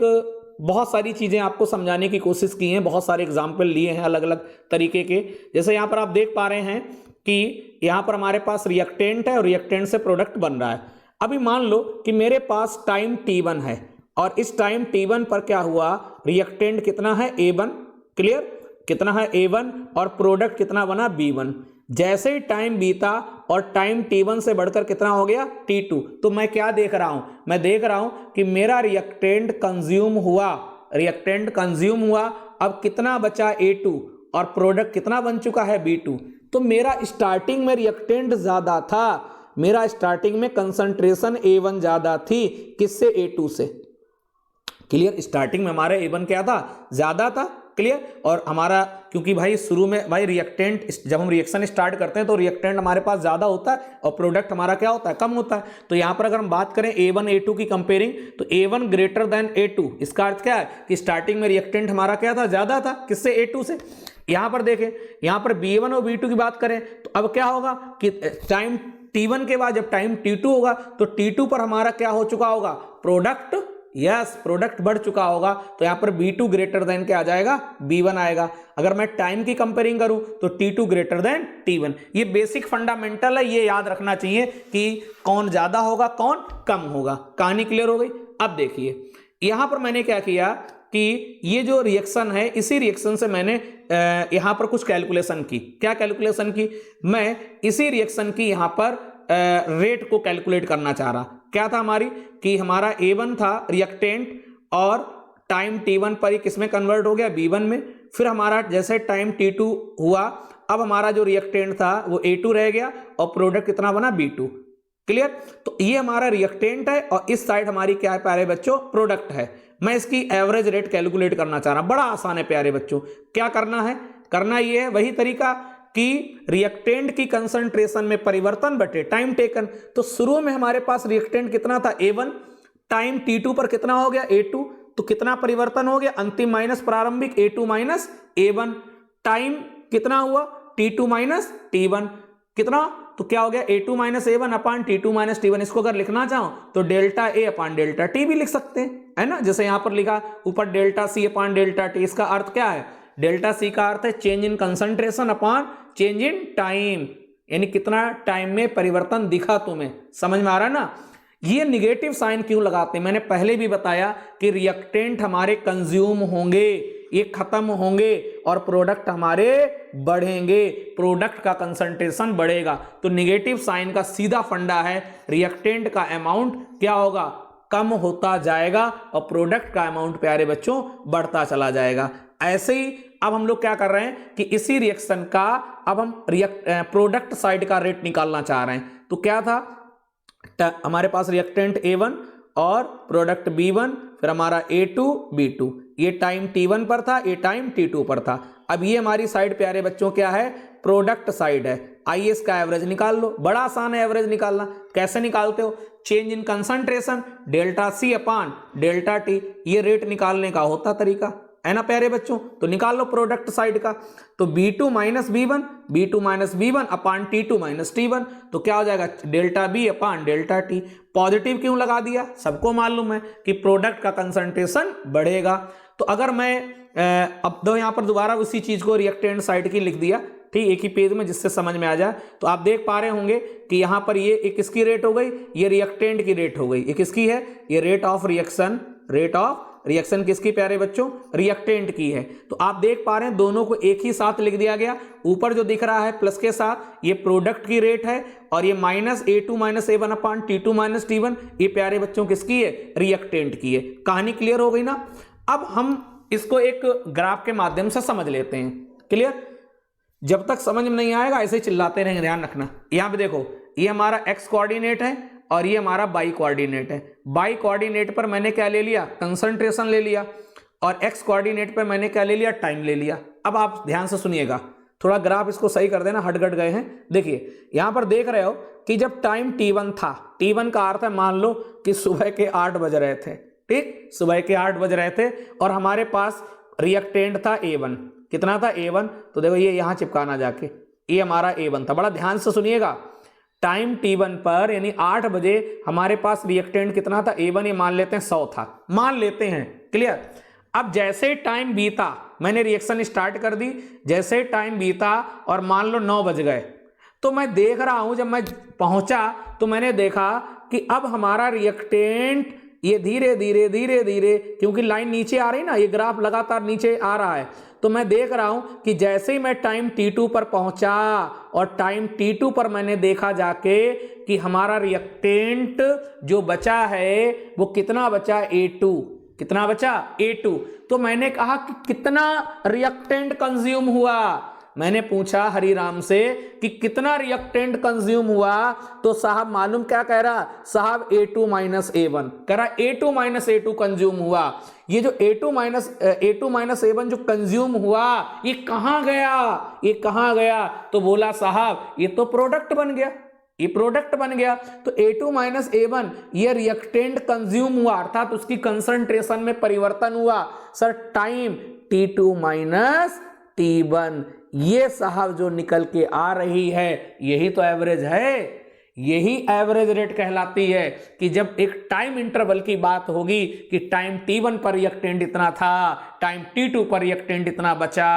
बहुत सारी चीजें आपको समझाने की कोशिश की हैं, बहुत सारे एग्जाम्पल लिए हैं अलग अलग तरीके के। जैसे यहाँ पर आप देख पा रहे हैं कि यहाँ पर हमारे पास रिएक्टेंट है और रिएक्टेंट से प्रोडक्ट बन रहा है। अभी मान लो कि मेरे पास टाइम t1 है और इस टाइम t1 पर क्या हुआ, रिएक्टेंट कितना है a1, क्लियर, कितना है a1 और प्रोडक्ट कितना बना b1। जैसे ही टाइम बीता और टाइम t1 से बढ़कर कितना हो गया t2, तो मैं क्या देख रहा हूं, मैं देख रहा हूं कि मेरा रिएक्टेंट कंज्यूम हुआ, रिएक्टेंट कंज्यूम हुआ। अब कितना बचा a2 और प्रोडक्ट कितना बन चुका है b2। तो मेरा स्टार्टिंग में रिएक्टेंट ज्यादा था, मेरा स्टार्टिंग में कंसंट्रेशन a1 ज्यादा थी, किससे, a2 से, क्लियर। स्टार्टिंग में हमारा a1 क्या था, ज्यादा था, क्लियर। और हमारा क्योंकि भाई शुरू में भाई रिएक्टेंट, जब हम रिएक्शन स्टार्ट करते हैं तो रिएक्टेंट हमारे पास ज्यादा होता है और प्रोडक्ट हमारा क्या होता है, कम होता है। तो यहां पर अगर हम बात करें a1 a2 की कंपेयरिंग, तो a1 ग्रेटर देन a2, इसका अर्थ क्या है कि स्टार्टिंग में रिएक्टेंट हमारा क्या था, ज्यादा था, किससे, a2 से। यहां पर देखें, यहां पर b1 और b2 की बात करें तो अब क्या होगा कि टाइम t1 के बाद जब टाइम t2 होगा तो t2 पर हमारा क्या हो चुका होगा, प्रोडक्ट, यस, प्रोडक्ट बढ़ चुका होगा। तो यहां पर b2 ग्रेटर देन क्या आ जाएगा, b1 आएगा। अगर मैं टाइम की कंपेयरिंग करूं तो t2 ग्रेटर देन t1। ये बेसिक फंडामेंटल है, ये याद रखना चाहिए कि कौन ज्यादा होगा कौन कम होगा। कहानी क्लियर हो गई। अब देखिए यहां पर मैंने क्या किया कि ये जो रिएक्शन है, इसी रिएक्शन से मैंने यहां पर कुछ कैलकुलेशन की। क्या कैलकुलेशन की, मैं इसी रिएक्शन की यहां पर रेट को कैलकुलेट करना चाह रहा। क्या था हमारी कि हमारा a1 था रिएक्टेंट और टाइम t1 पर ही किसमें कन्वर्ट हो गया, b1 में। फिर हमारा जैसे टाइम t2 हुआ, अब हमारा जो रिएक्टेंट था वो a2 रह गया और प्रोडक्ट कितना बना, b2, क्लियर। तो ये हमारा रिएक्टेंट है और इस साइड हमारी क्या है प्यारे बच्चों, प्रोडक्ट है। मैं इसकी एवरेज रेट कैलकुलेट करना चाह रहा हूं। बड़ा आसान है प्यारे बच्चों। क्या करना है, करना ये है वही तरीका कि रिएक्टेंट की कंसंट्रेशन में परिवर्तन बटे टाइम टेकन। तो शुरू में हमारे पास रिएक्टेंट कितना था, a1, टाइम t2 पर कितना हो गया, a2, तो कितना परिवर्तन हो गया, अंतिम माइनस प्रारंभिक, a2 माइनस a1, टाइम कितना हुआ, t2 माइनस t1, कितना, तो क्या हो गया, a2 माइनस a1 अपान t2 माइनस t1। इसको अगर लिखना चाहो तो delta a upon delta t भी लिख सकते हैं, है ना, जैसे यहां पर लिखा ऊपर डेल्टा c अपान डेल्टा t। इसका अर्थ क्या है, डेल्टा c का अर्थ है change in concentration upon change in time, यानी कितना टाइम में परिवर्तन दिखा तुम्हें। समझ में आ रहा है ना। ये निगेटिव साइन क्यों लगाते हैं, मैंने पहले भी बताया कि रिएक्टेंट हमारे कंज्यूम होंगे, ये खत्म होंगे और प्रोडक्ट हमारे बढ़ेंगे, प्रोडक्ट का कंसंट्रेशन बढ़ेगा। तो निगेटिव साइन का सीधा फंडा है, रिएक्टेंट का अमाउंट क्या होगा, कम होता जाएगा और प्रोडक्ट का अमाउंट प्यारे बच्चों बढ़ता चला जाएगा। ऐसे ही अब हम लोग क्या कर रहे हैं कि इसी रिएक्शन का अब हम प्रोडक्ट साइड का रेट निकालना चाह रहे हैं। तो क्या था, हमारे पास रिएक्टेंट a1 और प्रोडक्ट b1, फिर हमारा a2 b2, ये टाइम t1 पर था, ये टाइम t2 पर था। अब ये हमारी साइड प्यारे बच्चों क्या है, प्रोडक्ट साइड है। आइए इसका एवरेज निकाल लो। बड़ा आसान है एवरेज निकालना। कैसे निकालते हो, change in concentration delta c upon delta t, ये रेट निकालने का होता तरीका, है ना प्यारे बच्चों। तो निकाल लो प्रोडक्ट साइड का। तो b2 माइनस b1 अपान t2 माइनस t1, तो क्या हो जाएगा, डेल्टा b अपान डेल्टा t। पॉजिटिव क्यों लगा दिया, सबको मालूम है कि प्रोडक्ट का कंसंट्रेशन बढ़ेगा। तो अगर मैं अब दो यहां पर दोबारा उसी चीज को रिएक्टेंट साइड की लिख दिया, ठीक, एक ही पेज में, जिससे समझ में आ जाए। तो आप देख पा रहे होंगे कि यहां पर ये एक किसकी रेट हो गई, ये रिएक्टेंट की रेट हो गई। ये किसकी है, ये rate of reaction, rate of reaction किसकी प्यारे बच्चों, रिएक्टेंट की है। तो आप देख पा रहे हैं दोनों को एक ही साथ लिख दिया गया। ऊपर जो दिख रहा है प्लस के साथ, ये प्रोडक्ट की रेट है और ये माइनस a2 माइनस a1 अपान t2 माइनस t1, ये प्यारे बच्चों किसकी है, रिएक्टेंट की है। कहानी क्लियर हो गई ना। अब हम इसको एक ग्राफ के माध्यम से समझ लेते हैं। क्लियर, जब तक समझ में नहीं आएगा ऐसे ही चिल्लाते रहेंगे, ध्यान रखना। यहां पे देखो, ये हमारा x कोऑर्डिनेट है और ये हमारा बाई कोऑर्डिनेट है। बाई कोऑर्डिनेट पर मैंने क्या ले लिया, कंसंट्रेशन ले लिया, और एक्स कोऑर्डिनेट पर मैंने क्या ले लिया, टाइम ले लिया। अब आप ध्यान से सुनिएगा, थोड़ा ग्राफ इसको सही कर देना, हटगट गए हैं। देखिए यहां पर देख रहे हो कि जब टाइम t1 था, t1 का अर्थ है मान लो कि सुबह के 8 बज रहे थे, ठीक, सुबह के 8 बज रहे थे और हमारे पास रिएक्टेंट था A1। कितना था A1? तो देखो ये यहां चिपकाना जाके, ये हमारा A1 था। बड़ा ध्यान से सुनिएगा, टाइम t1 पर यानी 8 बजे हमारे पास रिएक्टेंट कितना था A1, ये मान लेते हैं 100 था, मान लेते हैं, क्लियर। अब जैसे टाइम बीता, मैंने रिएक्शन स्टार्ट कर दी, जैसे टाइम बीता और मान लो 9 बज गए, तो मैं देख रहा हूं, जब मैं पहुंचा तो मैंने देखा कि अब हमारा रिएक्टेंट ये धीरे धीरे धीरे धीरे, क्योंकि लाइन नीचे आ रही ना, ये ग्राफ लगातार नीचे आ रहा है, तो मैं देख रहा हूं कि जैसे ही मैं टाइम t2 पर पहुंचा और टाइम t2 पर मैंने देखा जाके कि हमारा रिएक्टेंट जो बचा है वो कितना बचा, A2। कितना बचा, A2। तो मैंने कहा कि कितना रिएक्टेंट कंज्यूम हुआ, मैंने पूछा हरिराम से कि कितना रिएक्टेंट कंज्यूम हुआ, तो साहब मालूम क्या कह रहा, साहब A2 माइनस A1 कह रहा, A2 माइनस A2 कंज्यूम हुआ। ये जो A2 माइनस A1 जो कंज्यूम हुआ, ये कहां गया, ये कहां गया? तो बोला साहब ये तो प्रोडक्ट बन गया, ये प्रोडक्ट बन गया। तो A2 माइनस A1 ये रिएक्टेंट कंज्यूम हुआ, अर्थात उसकी कंसंट्रेशन में परिवर्तन हुआ। Sir time T2 minus T1, ये साहब जो निकल के आ रही है यही तो एवरेज है, यही एवरेज रेट कहलाती है। कि जब एक टाइम इंटरवल की बात होगी कि टाइम T1 पर रिएक्टेंट इतना था, टाइम T2 पर रिएक्टेंट इतना बचा,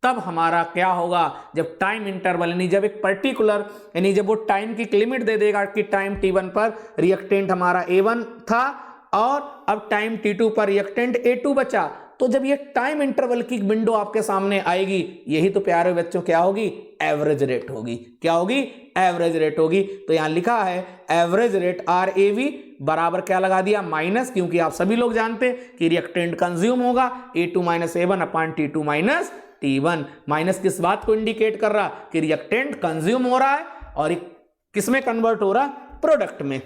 तब हमारा क्या होगा, जब टाइम इंटरवल यानी जब एक पर्टिकुलर यानी जब वो टाइम की लिमिट दे देगा कि टाइम T1 पर रिएक्टेंट हमारा A1 था और अब टाइम T2 पर रिएक्टेंट A2 बचा, तो जब ये टाइम इंटरवल की विंडो आपके सामने आएगी, यही तो प्यारे बच्चों क्या होगी, एवरेज रेट होगी। क्या होगी, एवरेज रेट होगी। तो यहां लिखा है एवरेज रेट RAV बराबर क्या लगा दिया, माइनस, क्योंकि आप सभी लोग जानते कि रिएक्टेंट कंज्यूम होगा A2 minus A1 upon T2 minus T1। Minus किस बात को इंडिकेट कर रहा, कि रिएक्टेंट कंज्यूम हो रहा है और किस में कन्वर्ट हो रहा, प्रोडक्ट में।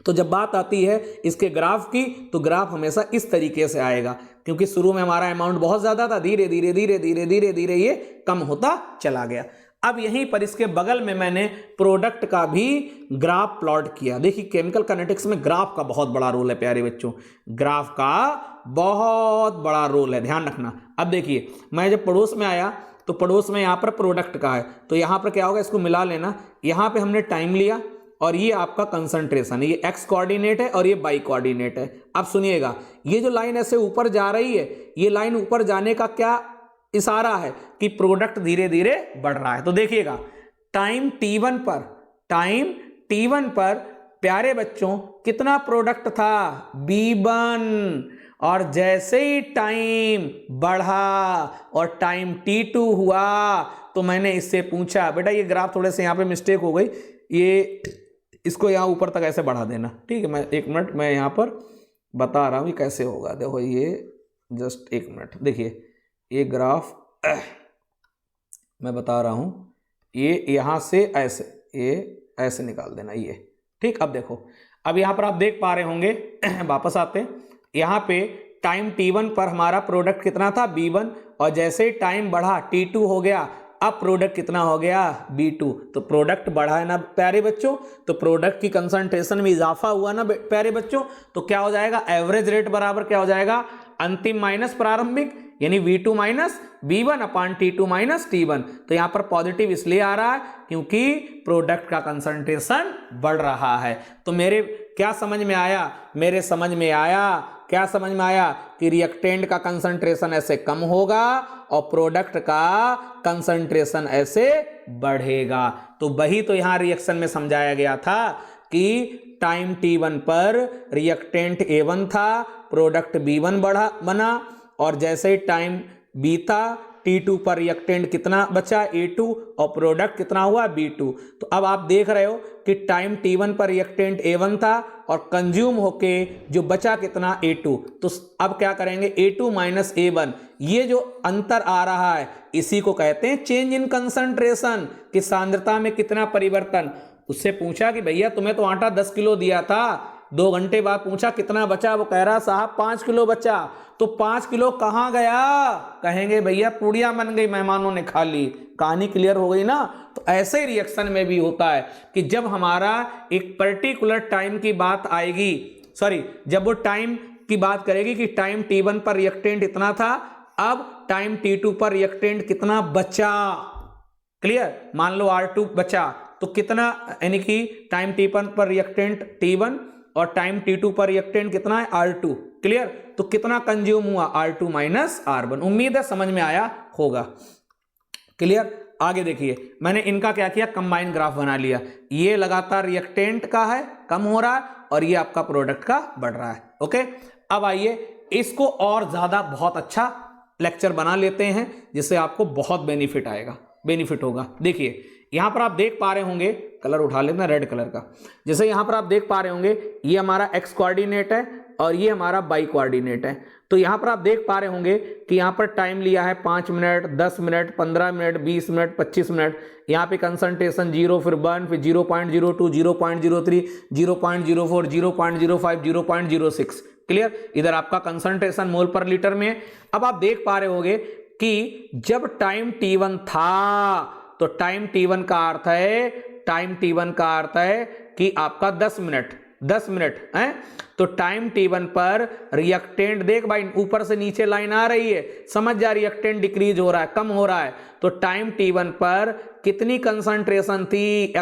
तो जब बात आती है इसके ग्राफ की, तो ग्राफ हमेशा इस तरीके से आएगा, क्योंकि शुरू में हमारा अमाउंट बहुत ज्यादा था, धीरे धीरे धीरे धीरे धीरे धीरे ये कम होता चला गया। अब यहीं पर इसके बगल में मैंने प्रोडक्ट का भी ग्राफ प्लॉट किया। देखिए केमिकल काइनेटिक्स में ग्राफ का बहुत बड़ा रोल है प्यारे बच्चों, ग्राफ का बहुत बड़ा रोल है, ध्यान रखना। अब देखिए मैं जब पड़ोस में आया तो पड़ोस में यहाँ पर प्रोडक्ट का है, तो यहाँ पर क्या होगा, इसको मिला लेना। यहाँ पे हमने टाइम लिया और ये आपका कंसंट्रेशन है, ये एक्स कोऑर्डिनेट है और ये वाई कोऑर्डिनेट है। अब सुनिएगा, ये जो लाइन ऐसे ऊपर जा रही है, ये लाइन ऊपर जाने का क्या इशारा है, कि प्रोडक्ट धीरे धीरे बढ़ रहा है। तो देखिएगा टाइम T1 पर प्यारे बच्चों कितना प्रोडक्ट था, B1, और जैसे ही टाइम बढ़ा और टाइम T2 हुआ तो मैंने इससे पूछा, बेटा ये ग्राफ थोड़े से यहाँ पे मिस्टेक हो गई, ये इसको यहाँ ऊपर तक ऐसे बढ़ा देना, ठीक है। मैं 1 मिनट मैं यहाँ पर बता रहा हूँ ये कैसे होगा। देखो ये जस्ट 1 मिनट, देखिए ये ग्राफ मैं बता रहा हूँ, ये यहाँ से ऐसे, ये ऐसे निकाल देना ये, ठीक। अब देखो, अब यहाँ पर आप देख पा रहे होंगे वापस आते, यहाँ पे टाइम T1 पर हमारा प्रोडक्ट कितना था, B1, और जैसे ही टाइम बढ़ा T2 हो गया, अब प्रोडक्ट कितना हो गया, B2। तो प्रोडक्ट बढ़ा है ना प्यारे बच्चों, तो प्रोडक्ट की कंसंट्रेशन में इजाफा हुआ ना प्यारे बच्चों, तो क्या हो जाएगा, एवरेज रेट बराबर क्या हो जाएगा, अंतिम माइनस प्रारंभिक, यानी V2 minus B1 upon T2 minus T1। तो यहाँ पर पॉजिटिव इसलिए आ रहा है क्योंकि प्रोडक्ट का कंसंट्रेशन बढ़ रहा है। तो मेरे क्या समझ में आया, मेरे समझ में आया, क्या समझ में आया, कि रिएक्टेंट का कंसंट्रेशन ऐसे कम होगा और प्रोडक्ट का कंसंट्रेशन ऐसे बढ़ेगा। तो वही तो यहाँ रिएक्शन में समझाया गया था कि टाइम T1 पर रिएक्टेंट A1 था, प्रोडक्ट B1 बना, और जैसे टाइम बीता T2 पर रिएक्टेंट कितना बचा, A2, और प्रोडक्ट कितना हुआ, B2। तो अब आप देख रहे हो कि टाइम T1 पर रिएक्टेंट A1 था और कंज्यूम होके जो बचा कितना, A2। तो अब क्या करेंगे, A2 माइनस A1, ये जो अंतर आ रहा है इसी को कहते हैं चेंज इन कंसंट्रेशन, कि सांद्रता में कितना परिवर्तन। उससे पूछा कि भैया तुम्हें तो आटा 10 किलो दिया था, 2 घंटे बाद पूछा कितना बचा, वो कह रहा साहब 5 किलो बचा। तो 5 किलो कहाँ गया, कहेंगे भैया पूड़ियाँ बन गई, मेहमानों ने खा ली। कहानी क्लियर हो गई ना। तो ऐसे रिएक्शन में भी होता है कि जब हमारा एक पर्टिकुलर टाइम की बात आएगी, सॉरी जब वो टाइम की बात करेगी कि टाइम t1 पर रिएक्टेंट इतना था, अब टाइम t2 पर रिएक्टेंट कितना बचा। क्लियर, मान लो R2 बचा तो कितना, यानी कि टाइम t1 पर रिएक्टेंट t1 और टाइम t2 पर रिएक्टेंट कितना है R2। क्लियर, तो कितना कंज्यूम हुआ R2 माइनस R1। उम्मीद है समझ में आया होगा। क्लियर, आगे देखिए मैंने इनका क्या किया, कंबाइन ग्राफ बना लिया। ये लगातार रिएक्टेंट का है, कम हो रहा है, और ये आपका प्रोडक्ट का बढ़ रहा है। ओके, अब आइए इसको और ज्यादा बहुत अच्छा लेक्चर बना लेते हैं जिससे आपको बहुत बेनिफिट होगा। देखिए यहां पर आप देख पा रहे होंगे, कलर उठा लेते हैं रेड कलर का। जैसे यहां पर आप देख पा रहे होंगे ये हमारा एक्स कोऑर्डिनेट है और ये हमारा वाई कोऑर्डिनेट है। तो यहां पर आप देख पा रहे होंगे कि यहां पर टाइम लिया है 5 minute, 10 minute, 15 minute, 20 minute, 25 minute. यहां पे कंसंट्रेशन 0, फिर 1, फिर 0.02, 0.03, 0.04, 0.05, 0.06। क्लियर, इधर आपका कंसंट्रेशन मोल पर लीटर में है। अब आप देख पा रहे होंगे कि जब टाइम t1 था तो टाइम t1 का अर्थ है कि आपका 10 मिनट है। तो टाइम t1 पर रिएक्टेंट, देख भाई ऊपर से नीचे लाइन आ रही है, समझ जा, रिएक्टेंट डिक्रीज हो रहा है, कम हो रहा है। तो टाइम t1 पर कितनी कंसंट्रेशन थी,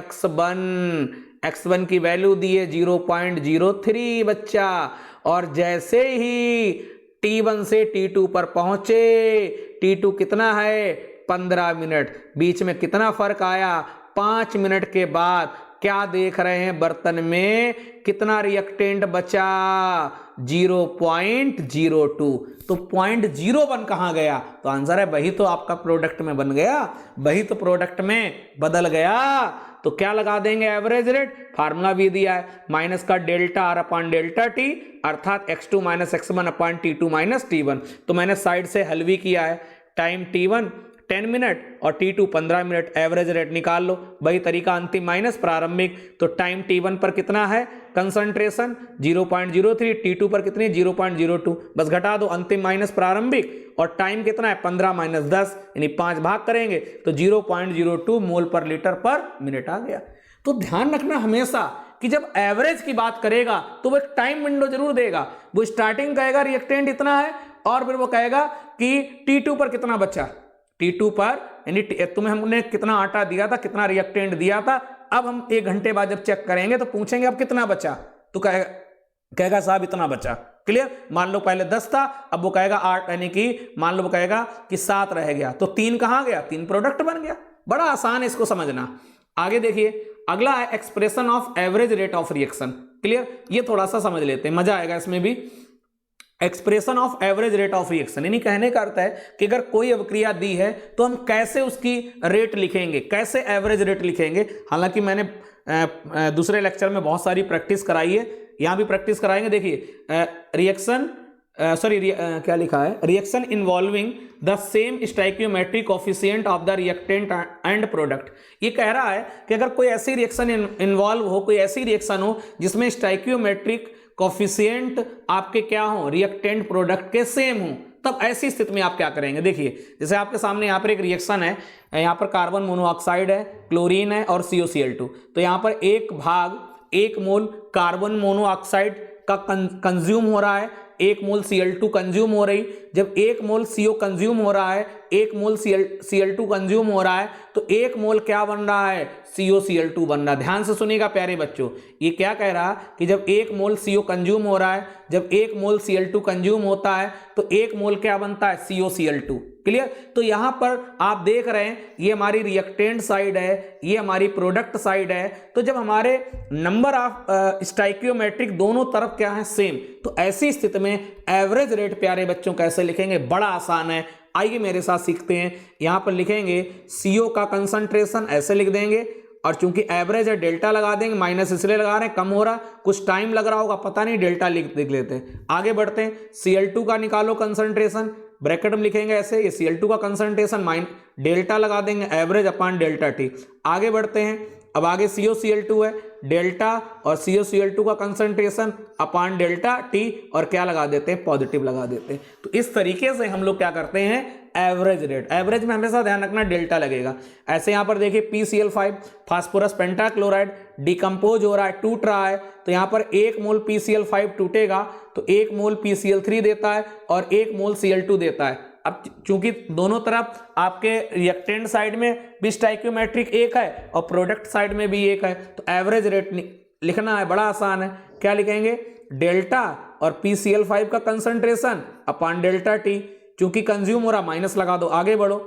x1 की वैल्यू दी है 0.03 बच्चा। और जैसे ही t1 से t2 पर पहुंचे, t2 कितना है 15 मिनट, बीच में कितना फर्क आया, 5 मिनट के बाद क्या देख रहे हैं, बर्तन में कितना रिएक्टेंट बचा, 0.02। तो 0.01 कहां गया, तो आंसर है वही तो आपका प्रोडक्ट में बन गया, वही तो प्रोडक्ट में बदल गया। तो क्या लगा देंगे, एवरेज रेट, फार्मूला भी दिया है, माइनस का delta R upon delta T, अर्थात x2 minus x1 upon t2 minus t1। तो मैंने साइड से हल भी किया है, टाइम t1 10 मिनट और t2 15 मिनट, एवरेज रेट निकाल लो। वही तरीका, अंतिम माइनस प्रारंभिक। तो टाइम t1 पर कितना है कंसंट्रेशन 0.03, t2 पर कितनी 0.02, बस घटा दो, अंतिम माइनस प्रारंभिक। और टाइम कितना है 15 माइनस 10, यानी 5 भाग करेंगे तो 0.02 मोल पर लीटर पर मिनट आ गया। तो ध्यान रखना हमेशा कि जब एवरेज की बात करेगा तो वो एक टाइम विंडो जरूर देगा। वो स्टार्टिंग कहेगा रिएक्टेंट इतना है, और फिर वो कहेगा कि t2 पर कितना बचा, t2 पर यानी तुम्हें हमने कितना आटा दिया था, कितना रिएक्टेंट दिया था। अब हम 1 घंटे बाद जब चेक करेंगे तो पूछेंगे अब कितना बचा, तो कहेगा साहब इतना बचा। क्लियर, मान लो पहले 10 था, अब वो कहेगा 8, यानी कि मान लो वो कहेगा कि 7 रह गया, तो 3 कहां गया, 3 प्रोडक्ट बन गया। बड़ा आसान है इसको समझना। आगे देखिए अगला है expression of average rate of reaction. Clear, ये थोड़ा सा समझ लेते हैं, मजा आएगा इसमें भी। Expression of average rate of reaction, यानी कहने का अर्थ है कि अगर कोई अभिक्रिया दी है तो हम कैसे उसकी रेट लिखेंगे, कैसे एवरेज रेट लिखेंगे। हालांकि मैंने दूसरे लेक्चर में बहुत सारी प्रैक्टिस कराई है, यहां भी प्रैक्टिस कराएंगे। देखिए रिएक्शन क्या लिखा है, reaction involving the same stoichiometric coefficient of the reactant and product. ये कह रहा है कि अगर कोई ऐसी रिएक्शन इन्वॉल्व हो, कोई ऐसी रिएक्शन हो जिसमें स्टाइकियोमेट्रिक कोफिशिएंट आपके क्या हो, रिएक्टेंट प्रोडक्ट के सेम हो, तब ऐसी स्थिति में आप क्या करेंगे। देखिए जैसे आपके सामने यहाँ पर एक रिएक्शन है, यहाँ पर कार्बन मोनोऑक्साइड है, क्लोरीन है और COCl2। तो यहाँ पर 1 मोल कार्बन मोनोऑक्साइड का कंज्यूम हो रहा है, 1 मोल Cl2 कंज्यूम हो रही। जब 1 मोल CO कंज्यूम हो रहा है, 1 मोल Cl2 कंज्यूम हो रहा है, तो 1 मोल क्या बन रहा है, COCl2 बन रहा है। ध्यान से सुनिएगा प्यारे बच्चों, ये क्या कह रहा है कि जब 1 मोल CO कंज्यूम हो रहा है, जब 1 मोल Cl2 कंज्यूम होता है, तो 1 मोल क्या बनता है, COCl2। क्लियर, तो यहां पर आप देख रहे हैं ये हमारी रिएक्टेंट साइड है, ये हमारी प्रोडक्ट साइड है। तो जब हमारे नंबर ऑफ स्टाइकियोमेट्रिक दोनों तरफ क्या है, सेम, तो ऐसी स्थिति में एवरेज रेट प्यारे बच्चों कैसे लिखेंगे, बड़ा आसान है। आइए मेरे साथ सीखते हैं। यहां पर लिखेंगे CO का कंसंट्रेशन, ऐसे लिख देंगे, और चूंकि एवरेज है डेल्टा लगा देंगे, माइनस इसलिए लगा रहे हैं कम हो रहा, कुछ टाइम लग रहा होगा, पता नहीं, डेल्टा लिख लेते हैं। आगे बढ़ते हैं, Cl2 का निकालो कंसंट्रेशन, ब्रैकेट में लिखेंगे ऐसे, ये Cl2 का कंसंट्रेशन डेल्टा लगा देंगे, एवरेज अपॉन डेल्टा टी। आगे बढ़ते हैं, अब आगे COCl2 है, डेल्टा और COCl2 का कंसंट्रेशन अपान डेल्टा T और क्या लगा देते हैं, पॉजिटिव लगा देते हैं। तो इस तरीके से हम लोग क्या करते हैं, एवरेज रेट, एवरेज में हमेशा ध्यान रखना डेल्टा लगेगा। ऐसे यहाँ पर देखिए PCl5 फास्फोरस पेंटाक्लोराइड डिकम्पोज हो रहा है, टूट रहा है, तो यहाँ पर 1 मोल PCl5 टूटेगा तो 1 मोल PCl3 देता है और 1 मोल Cl2 देता है। अब चूंकि दोनों तरफ आपके रिएक्टेंट साइड में भी स्टाइक्योमेट्रिक एक है और प्रोडक्ट साइड में भी एक है, तो एवरेज रेट लिखना है, बड़ा आसान है। क्या लिखेंगे, डेल्टा और PCl5 का कंसंट्रेशन अपान डेल्टा T, चूंकि कंज्यूम हो रहा माइनस लगा दो, आगे बढ़ो,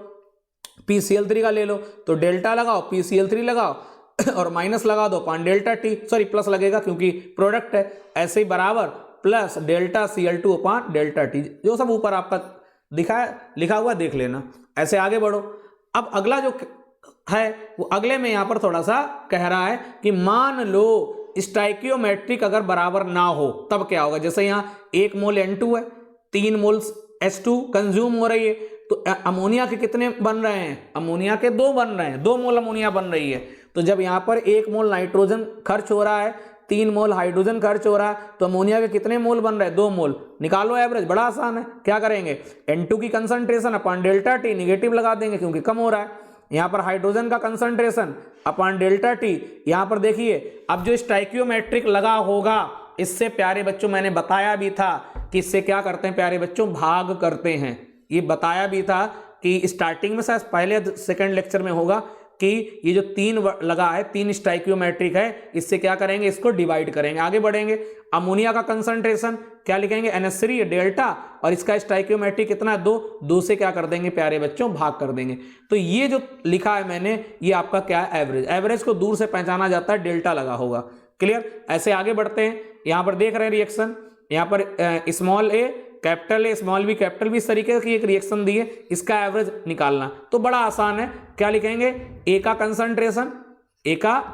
PCl3 का ले लो तो डेल्टा लगाओ PCl3 लगाओ और माइनस लगा दो अपान डेल्टा T, सॉरी प्लस लगेगा क्योंकि प्रोडक्ट है, ऐसे ही बराबर प्लस डेल्टा Cl2 अपान डेल्टा T, जो सब ऊपर आपका लिखा हुआ देख लेना। ऐसे आगे बढ़ो। अब अगला जो है वो अगले में यहां पर थोड़ा सा कह रहा है कि मान लो स्टाइकियोमेट्रिक अगर बराबर ना हो तब क्या होगा। जैसे यहां 1 मोल N2 है, 3 मोल H2 कंज्यूम हो रही है, तो अमोनिया के कितने बन रहे हैं, अमोनिया के 2 बन रहे हैं, 2 मोल अमोनिया बन रही है। तो जब यहां पर 1 मोल नाइट्रोजन खर्च हो रहा है, 3 मोल हाइड्रोजन खर्च हो रहा है, तो अमोनिया के कितने मोल बन रहे हैं, 2 मोल। निकालो एवरेज, बड़ा आसान है। क्या करेंगे, N2 की कंसंट्रेशन अपान डेल्टा T, निगेटिव लगा देंगे क्योंकि कम हो रहा है। यहां पर हाइड्रोजन का कंसंट्रेशन अपान डेल्टा T, यहां पर देखिए अब जो स्टाइकियोमेट्रिक लगा होगा, इससे प्यारे बच्चों मैंने बताया भी था कि इससे क्या करते हैं प्यारे बच्चों, भाग करते हैं। ये बताया भी था कि स्टार्टिंग में, शायद पहले सेकंड लेक्चर में होगा, कि ये जो 3 लगा है, 3 स्टाइकियोमेट्रिक है, इससे क्या करेंगे, इसको डिवाइड करेंगे। आगे बढ़ेंगे, अमोनिया का कंसंट्रेशन क्या लिखेंगे, NH3 डेल्टा, और इसका स्टाइकियोमेट्रिक कितना है, 2 से क्या कर देंगे प्यारे बच्चों, भाग कर देंगे। तो ये जो लिखा है मैंने, ये आपका क्या है, एवरेज। एवरेज को दूर से पहचाना जाता है, डेल्टा लगा होगा। क्लियर। ऐसे आगे बढ़ते हैं। यहां पर देख रहे हैं रिएक्शन, यहां पर small a capital A small B capital B, इस तरीके की एक रिएक्शन दी है, इसका एवरेज निकालना तो बड़ा आसान है। क्या लिखेंगे, ए का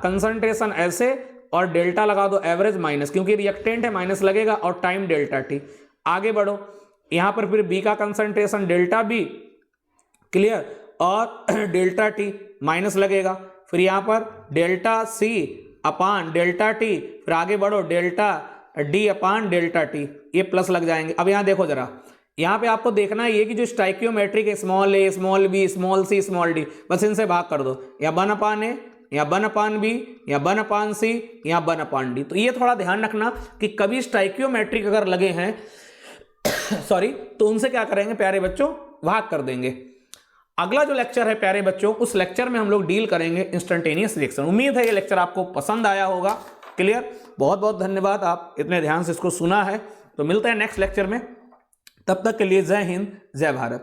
कंसंट्रेशन ऐसे और डेल्टा लगा दो एवरेज माइनस, क्योंकि रिएक्टेंट है माइनस लगेगा, और टाइम डेल्टा T। आगे बढ़ो, यहां पर फिर बी का कंसंट्रेशन डेल्टा बी, क्लियर, और डेल्टा T माइनस लगेगा, फिर यहां पर डेल्टा C अपान डेल्टा T, फिर आगे बढ़ो डेल्टा D अपान डेल्टा T, ये प्लस लग जाएंगे। अब यहां देखो जरा, यहां पे आपको देखना है ये कि जो स्टाइकियोमेट्रिक है, small a small b small c small d, बस इनसे भाग कर दो, या 1 अपान a, या 1 अपान b, या 1 अपान c, या 1 अपान d। तो ये थोड़ा ध्यान रखना कि कभी स्टाइकियोमेट्रिक अगर लगे हैं सॉरी, तो उनसे क्या करेंगे प्यारे बच्चों, भाग कर देंगे। अगला जो लेक्चर है प्यारे बच्चों, उस लेक्चर में हम लोग डील करेंगे इंस्टेंटेनियस रिएक्शन। उम्मीद है ये लेक्चर आपको पसंद आया होगा। क्लियर। बहुत बहुत धन्यवाद, आप इतने ध्यान से इसको सुना है। तो मिलते हैं नेक्स्ट लेक्चर में, तब तक के लिए जय हिंद, जय भारत।